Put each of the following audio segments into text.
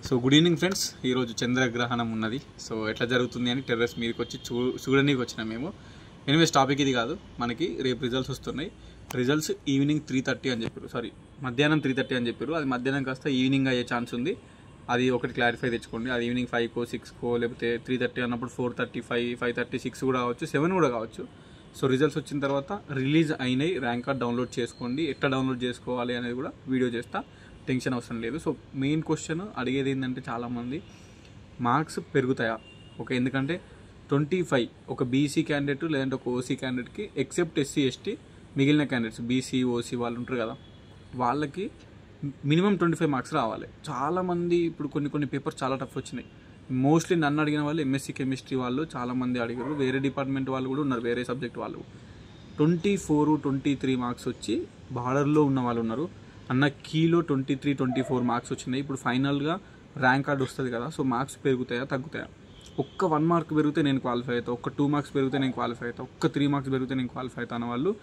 So good evening friends, ఈరోజు చంద్రగ్రహణం ఉన్నది. సో ఎట్లా జరుగుతుంది అని టెర్రస్ మీదకి వచ్చి చూడడానికి వచ్చినాం మేము. ఎనివేస్ టాపిక్ ఇది కాదు, మనకి రేపు రిజల్ట్స్ వస్తున్నాయి. రిజల్ట్స్ ఈవినింగ్ 3:30 అని చెప్పారు, సారీ మధ్యాహ్నం 3:30 అని చెప్పారు. అది మధ్యాహ్నం కాస్త ఈవినింగ్ అయ్యే ఛాన్స్ ఉంది. అది ఒకటి క్లారిఫై తెచ్చుకోండి. అది ఈవినింగ్ 5కో 6కో లేకపోతే 3:30 అన్నప్పుడు 4:30, 5, 5:30, 6 కూడా కావచ్చు, 7 కూడా కావచ్చు. సో రిజల్ట్స్ వచ్చిన తర్వాత రిలీజ్ అయినాయి, ర్యాంక్ కార్డ్ డౌన్లోడ్ చేసుకోండి. ఎట్లా డౌన్లోడ్ చేసుకోవాలి అనేది కూడా వీడియో చేస్తా, టెన్షన్ అవసరం లేదు. సో మెయిన్ క్వశ్చన్ అడిగేది ఏంటంటే చాలామంది మార్క్స్ పెరుగుతాయా? ఓకే, ఎందుకంటే 25 ఒక బీసీ క్యాండిడేట్ లేదంటే ఒక ఓసీ క్యాండిడేట్కి ఎక్సెప్ట్ ఎస్సీ ఎస్టీ మిగిలిన క్యాండిడేట్స్ బీసీ ఓసీ వాళ్ళు ఉంటారు కదా, వాళ్ళకి మినిమం 25 మార్క్స్ రావాలి. చాలామంది ఇప్పుడు కొన్ని పేపర్స్ చాలా టఫ్ వచ్చినాయి. మోస్ట్లీ నన్ను అడిగిన వాళ్ళు ఎంఎస్సీ కెమిస్ట్రీ వాళ్ళు చాలామంది అడిగారు, వేరే డిపార్ట్మెంట్ వాళ్ళు కూడా ఉన్నారు, వేరే సబ్జెక్ట్ వాళ్ళు 24, 23 మార్క్స్ వచ్చి బార్డర్లో ఉన్న వాళ్ళు ఉన్నారు. అన్న కీలో 23, 24 మార్క్స్ వచ్చినాయి. ఇప్పుడు ఫైనల్గా ర్యాంక్ కార్డ్ వస్తుంది కదా, సో మార్క్స్ పెరుగుతాయా తగ్గుతాయా? ఒక్క 1 మార్క్ పెరిగితే నేను క్వాలిఫై అవుతా, ఒక్క 2 మార్క్స్ పెరిగితే నేను క్వాలిఫై అవుతా, ఒక్క 3 మార్క్స్ పెరిగితే నేను క్వాలిఫై అవుతా అన్న వాళ్ళు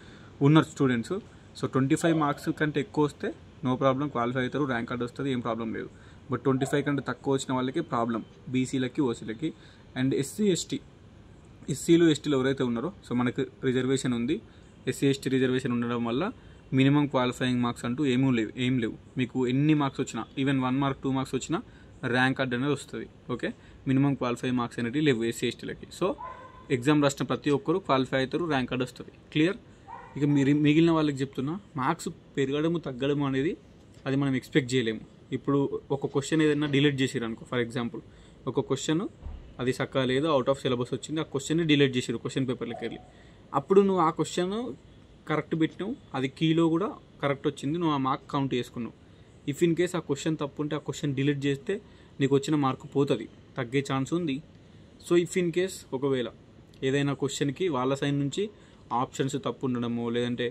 ఉన్నారు స్టూడెంట్స్. సో 25 మార్క్స్ కంటే ఎక్కువ వస్తే నో ప్రాబ్లం, క్వాలిఫై అవుతారు, ర్యాంక్ కార్డ్ వస్తుంది, ఏం ప్రాబ్లం లేదు. బట్ 25 కంటే తక్కువ వచ్చిన వాళ్ళకి ప్రాబ్లం, బీసీలకి ఓసీలకి. అండ్ ఎస్సీలు ఎస్టీలు ఎవరైతే ఉన్నారో, సో మనకు రిజర్వేషన్ ఉంది, ఎస్సీ ఎస్టీ రిజర్వేషన్ ఉండడం వల్ల మినిమం క్వాలిఫైయింగ్ మార్క్స్ అంటూ ఏం లేవు. మీకు ఎన్ని మార్క్స్ వచ్చినా, ఈవెన్ 1 మార్క్ 2 మార్క్స్ వచ్చినా ర్యాంక్ కార్డ్ అనేది వస్తుంది. ఓకే, మినిమం క్వాలిఫైయింగ్ మార్క్స్ అనేవి లేవు ఎస్సీ ఎస్టీలకి. సో ఎగ్జామ్ రాసిన ప్రతి ఒక్కరు క్వాలిఫై అవుతారు, ర్యాంక్ కార్డ్ వస్తుంది. క్లియర్? ఇక మిగిలిన వాళ్ళకి చెప్తున్నా, మార్క్స్ పెరగడము తగ్గడము అనేది అది మనం ఎక్స్పెక్ట్ చేయలేము. ఇప్పుడు ఒక క్వశ్చన్ ఏదైనా డిలీట్ చేసిరు అనుకో, ఫర్ ఎగ్జాంపుల్ ఒక క్వశ్చన్ అది చక్కగా లేదు, అవుట్ ఆఫ్ సిలబస్ వచ్చింది, ఆ క్వశ్చన్ని డిలీట్ చేసిరు క్వశ్చన్ పేపర్లోకి వెళ్ళి. అప్పుడు నువ్వు ఆ క్వశ్చన్ కరెక్ట్ పెట్టినావు, అది కీలో కూడా కరెక్ట్ వచ్చింది, నువ్వు ఆ మార్క్ కౌంట్ చేసుకున్నావు. ఇఫ్ ఇన్ కేస్ ఆ క్వశ్చన్ తప్పు ఉంటే ఆ క్వశ్చన్ డిలీట్ చేస్తే నీకు వచ్చిన మార్కు పోతుంది, తగ్గే ఛాన్స్ ఉంది. సో ఇఫ్ ఇన్ కేస్ ఒకవేళ ఏదైనా క్వశ్చన్కి వాళ్ళ సైడ్ నుంచి ఆప్షన్స్ తప్పు ఉండడము, లేదంటే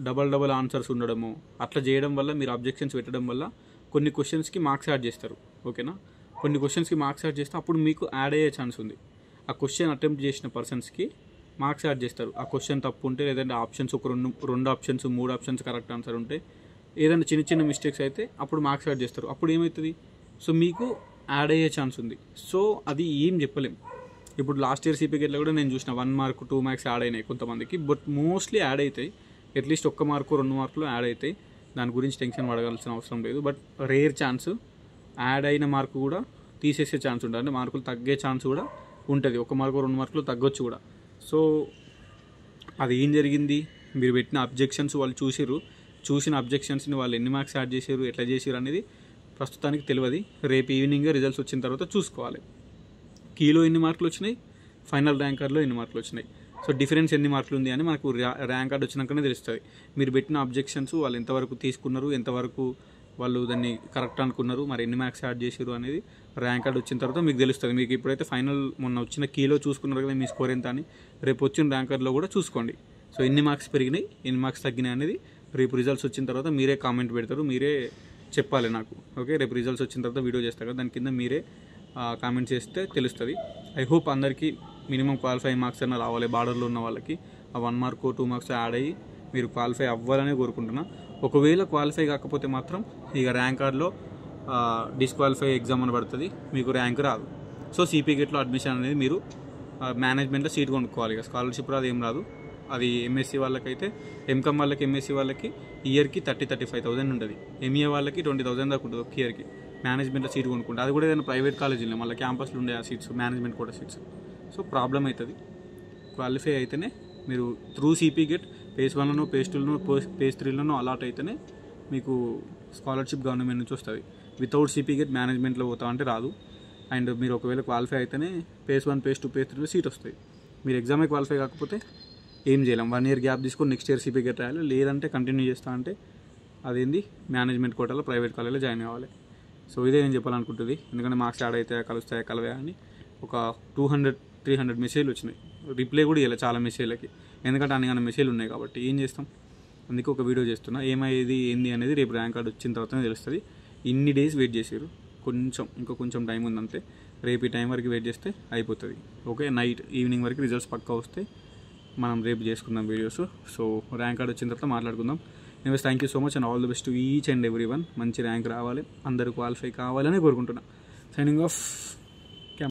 డబల్ ఆన్సర్స్ ఉండడము, అట్లా చేయడం వల్ల మీరు అబ్జెక్షన్స్ పెట్టడం వల్ల కొన్ని క్వశ్చన్స్కి మార్క్స్ యాడ్ చేస్తారు. ఓకేనా? కొన్ని క్వశ్చన్స్కి మార్క్స్ యాడ్ చేస్తే అప్పుడు మీకు యాడ్ అయ్యే ఛాన్స్ ఉంది. ఆ క్వశ్చన్ అటెంప్ట్ చేసిన పర్సన్స్కి మార్క్స్ యాడ్ చేస్తారు. ఆ క్వశ్చన్ తప్పు ఉంటే, లేదంటే ఆప్షన్స్ ఒక రెండు ఆప్షన్స్ 3 ఆప్షన్స్ కరెక్ట్ ఆన్సర్ ఉంటే, ఏదైనా చిన్న మిస్టేక్స్ అయితే అప్పుడు మార్క్స్ యాడ్ చేస్తారు. అప్పుడు ఏమవుతుంది? సో మీకు యాడ్ అయ్యే ఛాన్స్ ఉంది. సో అది ఏం చెప్పలేం. ఇప్పుడు లాస్ట్ ఇయర్ సిపిగేట్లో కూడా నేను చూసిన 1 మార్క్ 2 మార్క్స్ యాడ్ అయినాయి కొంతమందికి, బట్ మోస్ట్లీ యాడ్ అవుతాయి. అట్లీస్ట్ 1 మార్కు 2 మార్కులు యాడ్ అవుతాయి. దాని గురించి టెన్షన్ పడగాల్సిన అవసరం లేదు. బట్ రేర్ ఛాన్స్, యాడ్ అయిన మార్కు కూడా తీసేసే ఛాన్స్ ఉంటుంది, అంటే మార్కులు తగ్గే ఛాన్స్ కూడా ఉంటుంది. 1 మార్కు 2 మార్కులు తగ్గొచ్చు కూడా. సో అది ఏం జరిగింది, మీరు పెట్టిన అబ్జెక్షన్స్ వాళ్ళు చూసిన అబ్జెక్షన్స్ని వాళ్ళు ఎన్ని మార్క్స్ యాడ్ చేశారు, ఎట్లా చేశారు అనేది ప్రస్తుతానికి తెలియదు. రేపు ఈవినింగ్ రిజల్ట్స్ వచ్చిన తర్వాత చూసుకోవాలి. కీలో ఎన్ని మార్కులు వచ్చినాయి, ఫైనల్ ర్యాంక్ కార్డులో ఎన్ని మార్కులు వచ్చినాయి, సో డిఫరెన్స్ ఎన్ని మార్కులు ఉంది అని మనకు ర్యాంక్ కార్డు వచ్చినాకనే తెలుస్తుంది. మీరు పెట్టిన అబ్జెక్షన్స్ వాళ్ళు ఎంతవరకు తీసుకున్నారు, ఎంతవరకు వాళ్ళు దాన్ని కరెక్ట్ అనుకున్నారు, మరి ఎన్ని మార్క్స్ యాడ్ చేశారు అనేది ర్యాంక్ కార్డ్ వచ్చిన తర్వాత మీకు తెలుస్తుంది. మీకు ఇప్పుడైతే ఫైనల్ మొన్న వచ్చిన కీలో చూసుకున్నారు కదా మీ స్కోర్ ఎంత అని, రేపు వచ్చిన ర్యాంక్ కార్డ్లో కూడా చూసుకోండి. సో ఎన్ని మార్క్స్ పెరిగినాయి, ఎన్ని మార్క్స్ తగ్గినాయి అనేది రేపు రిజల్ట్స్ వచ్చిన తర్వాత మీరే కామెంట్ పెడతారు, మీరే చెప్పాలి నాకు. ఓకే, రేపు రిజల్ట్స్ వచ్చిన తర్వాత వీడియో చేస్తారు కదా, దాని కింద మీరే కామెంట్ చేస్తే తెలుస్తుంది. ఐ హోప్ అందరికీ మినిమం క్వాలిఫై మార్క్స్ అన్న రావాలి. బార్డర్లో ఉన్న వాళ్ళకి ఆ 1 మార్క్ 2 మార్క్స్ యాడ్ అయ్యి మీరు క్వాలిఫై అవ్వాలని కోరుకుంటున్నా. ఒకవేళ క్వాలిఫై కాకపోతే మాత్రం ఇక ర్యాంక్ కార్డ్లో డిస్క్వాలిఫై ఎగ్జామ్ అని పడుతుంది, మీకు ర్యాంక్ రాదు. సో సిపిగేట్లో అడ్మిషన్ అనేది మీరు మేనేజ్మెంట్లో సీట్ కొనుక్కోవాలి. ఇక స్కాలర్షిప్ రాదు, ఏం రాదు. అది ఎంఎస్సీ వాళ్ళకైతే, ఎంకామ్ వాళ్ళకి, ఎంఎస్సీ వాళ్ళకి ఇయర్కి 35,000 ఉంటుంది. ఎంఏ వాళ్ళకి 20,000 దాకా ఉంటుంది ఒక ఇయర్కి. మేనేజ్మెంట్లో సీట్ కొనుక్కుంటే అది కూడా ఏదైనా ప్రైవేట్ కాలేజీలో మళ్ళీ క్యాంపస్లో ఉండే ఆ సీట్స్, మేనేజ్మెంట్ కూడా సీట్స్. సో ప్రాబ్లం అవుతుంది. క్వాలిఫై అయితేనే మీరు త్రూ సిపిగేట్ పేజ్ 1లోనో పేజ్ 2లోనో పేజ్ 3లోనో అలాట్ అయితేనే మీకు స్కాలర్షిప్ గవర్నమెంట్ నుంచి వస్తుంది. వితౌట్ సిపిగేట్ మేనేజ్మెంట్లో పోతామంటే రాదు. అండ్ మీరు ఒకవేళ క్వాలిఫై అయితేనే పేజ్ 1, పేజ్ 2, పేజ్ 3లో సీట్ వస్తుంది. మీరు ఎగ్జామే క్వాలిఫై కాకపోతే ఏం చేయలేం. 1 ఇయర్ గ్యాప్ తీసుకొని నెక్స్ట్ ఇయర్ సిపిగేట్ రాయాలి, లేదంటే కంటిన్యూ చేస్తా అంటే అదేంది మేనేజ్మెంట్ కోటాలో ప్రైవేట్ కాలేజీలో జాయిన్ అవ్వాలి. సో ఇదే నేను చెప్పాలనుకుంటుంది. ఎందుకంటే మార్క్స్ యాడ్ అవుతాయా, కలవయా అని ఒక 200-300 మెసేజ్లు వచ్చినాయి. రిప్లై కూడా ఇవ్వలేదు చాలా మెసేజ్లకి, ఎందుకంటే అన్ని మెసేజ్లు ఉన్నాయి కాబట్టి. ఏం చేస్తాం, అందుకే ఒక వీడియో చేస్తున్నా. ఏమయ్యేది ఏంది అనేది రేపు ర్యాంక్ కార్డ్ వచ్చిన తర్వాతనే తెలుస్తుంది. ఇన్ని డేస్ వెయిట్ చేసారు, ఇంకా కొంచెం టైం ఉందంతే. రేపు ఈ టైం వరకు వెయిట్ చేస్తే అయిపోతుంది. ఓకే, ఈవినింగ్ వరకు రిజల్ట్స్ పక్కా వస్తే మనం రేపు చేసుకుందాం వీడియోస్. సో ర్యాంక్ కార్డ్ వచ్చిన తర్వాత మాట్లాడుకుందాం. Anyways thank you so much and all the best to each and every one. మంచి ర్యాంక్ రావాలి, అందరూ క్వాలిఫై కావాలని కోరుకుంటున్నాను. Signing off.